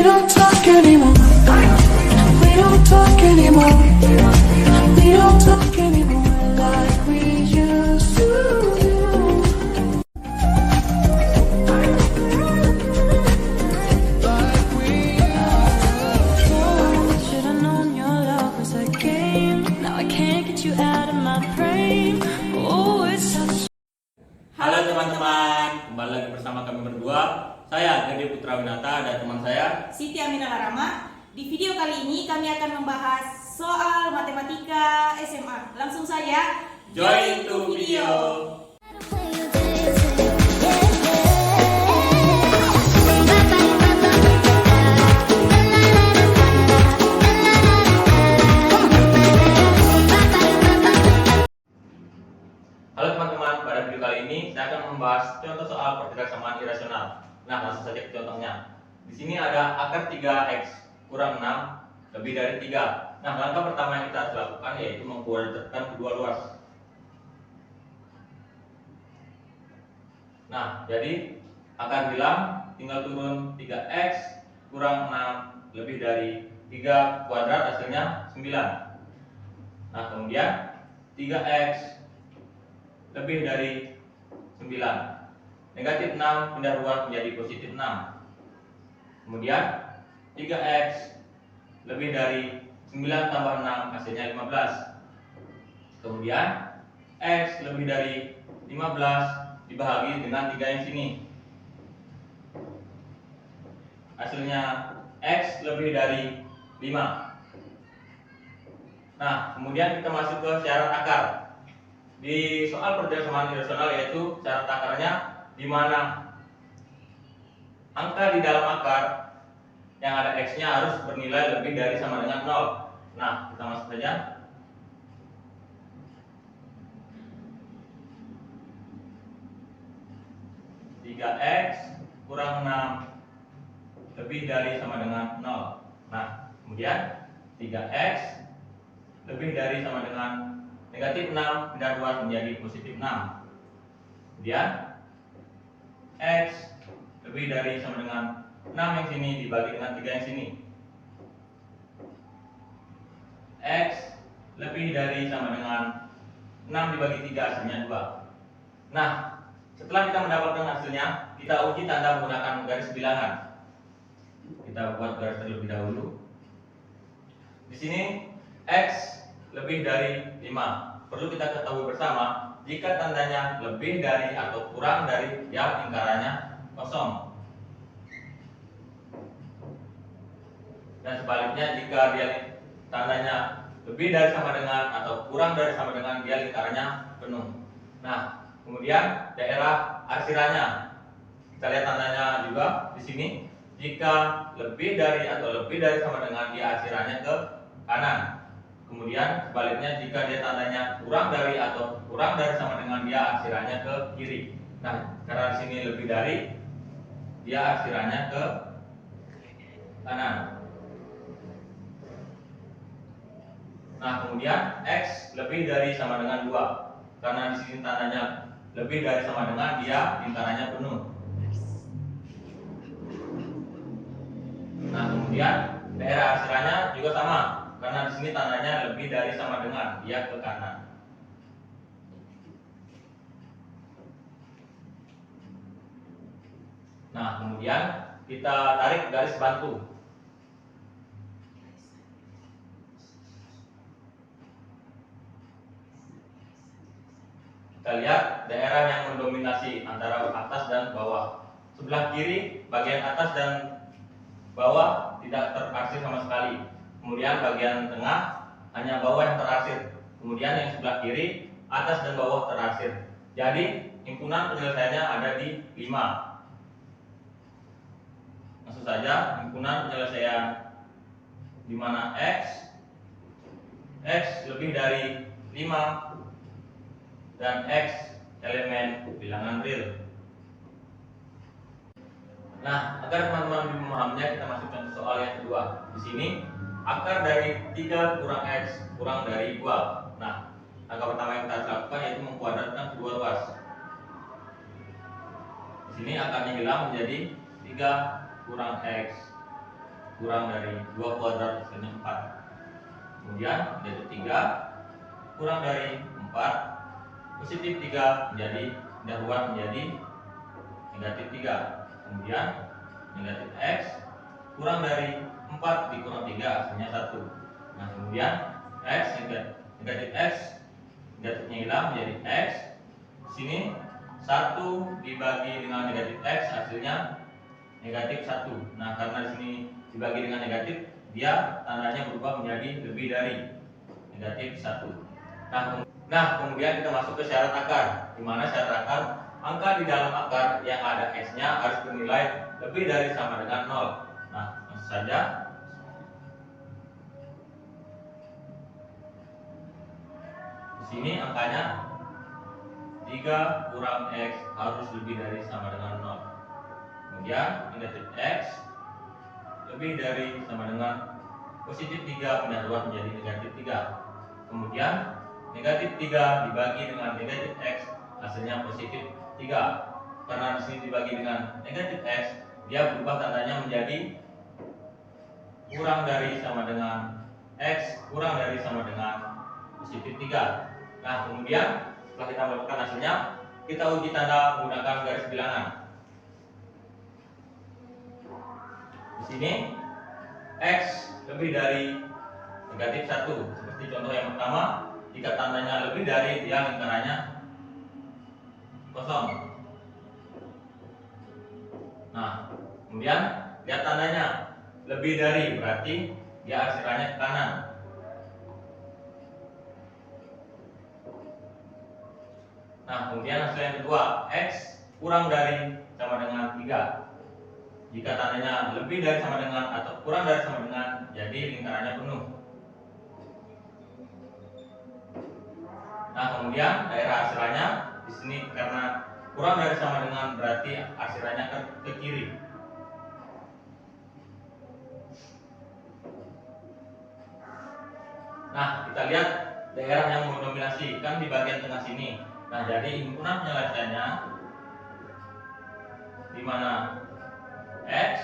We don't talk anymore. We don't talk anymore. We don't talk anymore like we used to. Should've known your love was a game. Now I can't get you out of my brain. Oh, it's such. Halo teman-teman, kembali lagi bersama kami berdua. Saya Gede Putra Winata dan teman saya Siti Aminah Larama. Di video kali ini kami akan membahas soal matematika SMA. Langsung saja, join to video. Halo teman-teman, pada video kali ini saya akan membahas contoh soal pergerakan irasional. Nah, langsung saja ke contohnya. Di sini ada akar 3x kurang 6 lebih dari 3. Nah, langkah pertama yang kita harus lakukan yaitu mengkuadratkan kedua ruas. Nah, jadi akar bilang tinggal turun 3x kurang 6 lebih dari 3 kuadrat hasilnya 9. Nah, kemudian 3x lebih dari 9. Negatif 6 pindah ruas menjadi positif 6. Kemudian 3x lebih dari 9 tambah 6 hasilnya 15. Kemudian x lebih dari 15 dibagi dengan 3 yang sini. Hasilnya x lebih dari 5. Nah, kemudian kita masuk ke syarat akar. Di soal perjalanan irasional yaitu syarat akarnya di mana angka di dalam akar yang ada x-nya harus bernilai lebih dari sama dengan 0. Nah, kita masuk saja. Tiga x kurang 6 lebih dari sama dengan 0. Nah, kemudian 3x lebih dari sama dengan negatif 6 pindah ruas menjadi positif 6. Kemudian x lebih dari sama dengan 6 yang sini dibagi dengan 3 yang sini. X lebih dari sama dengan 6 dibagi 3 hasilnya 2. Nah, setelah kita mendapatkan hasilnya, kita uji tanda menggunakan garis bilangan. Kita buat garis terlebih dahulu. Di sini x lebih dari 5. Perlu kita ketahui bersama, jika tandanya lebih dari atau kurang dari, ya lingkarannya kosong. Dan sebaliknya, jika dia tandanya lebih dari sama dengan atau kurang dari sama dengan, dia lingkarannya penuh. Nah, kemudian daerah arsiranya, kita lihat tandanya juga di sini. Jika lebih dari atau lebih dari sama dengan, dia arsirannya ke kanan. Kemudian sebaliknya, jika dia tandanya kurang dari atau kurang dari sama dengan, dia arsirannya ke kiri. Nah, karena di sini lebih dari, dia arsirannya ke kanan. Nah, kemudian x lebih dari sama dengan 2. Karena di sini tandanya lebih dari sama dengan, dia lingkarannya penuh. Nah, kemudian daerah arsirannya juga sama. Karena di sini tandanya lebih dari sama dengan, dia ke kanan. Nah, kemudian kita tarik garis bantu. Kita lihat daerah yang mendominasi antara atas dan bawah. Sebelah kiri, bagian atas dan bawah tidak terarsir sama sekali. Kemudian bagian tengah hanya bawah yang terarsir. Kemudian yang sebelah kiri, atas dan bawah terarsir. Jadi himpunan penyelesaiannya ada di 5. Langsung saja, himpunan penyelesaian di mana x lebih dari 5 dan x elemen bilangan real. Nah, agar teman-teman lebih memahaminya, kita masuk contoh soal yang kedua. Di sini akar dari 3 kurang x kurang dari 2. Nah, langkah pertama yang kita harus lakukan yaitu mengkuadratkan kedua ruas. Di sini akarnya hilang menjadi 3 kurang x kurang dari 2 kuadrat hasilnya 4. Kemudian negatif 3 kurang dari 4, positif 3 menjadi pindah ruang menjadi negatif 3. Kemudian negatif X kurang dari 4 dikurang 3 hasilnya 1. Nah kemudian X negatif X, negatifnya hilang menjadi X. Sini 1 dibagi dengan negatif X hasilnya negatif 1. Nah karena di sini dibagi dengan negatif, dia tandanya berubah menjadi lebih dari negatif 1. Nah kemudian kita masuk ke syarat akar, di mana syarat akar, angka di dalam akar yang ada X-nya harus bernilai lebih dari sama dengan 0. Nah langsung saja. Di sini angkanya 3 kurang X harus lebih dari sama dengan 0. Kemudian negatif X lebih dari sama dengan positif 3 pindah ruang menjadi negatif 3. Kemudian negatif 3 dibagi dengan negatif X hasilnya positif 3. Karena di sini dibagi dengan negatif X, dia berubah tandanya menjadi kurang dari sama dengan X kurang dari sama dengan positif 3. Nah kemudian setelah kita melakukan hasilnya, kita uji tanda menggunakan garis bilangan. Di sini X lebih dari negatif 1. Seperti contoh yang pertama, jika tandanya lebih dari, dia lingkarannya kosong. Nah kemudian lihat tandanya lebih dari, berarti dia arsirannya ke kanan. Nah kemudian hasil yang kedua, X kurang dari sama dengan 3. Jika tandanya lebih dari sama dengan atau kurang dari sama dengan, jadi lingkarannya penuh. Nah kemudian daerah arsirannya di sini karena kurang dari sama dengan, berarti arsirannya ke kiri. Nah kita lihat daerah yang mendominasi kan di bagian tengah sini. Nah jadi himpunan penyelesaiannya di mana X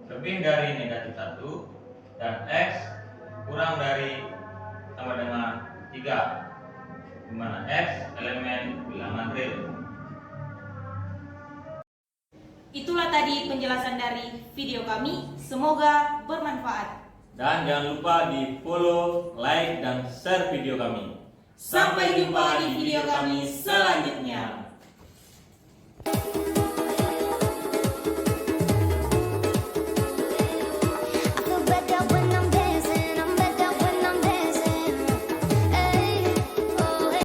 lebih dari negatif 1 dan X kurang dari sama dengan 3, di mana X elemen bilangan real. Itulah tadi penjelasan dari video kami, semoga bermanfaat. Dan jangan lupa di follow, like, dan share video kami. Sampai jumpa di video kami selanjutnya.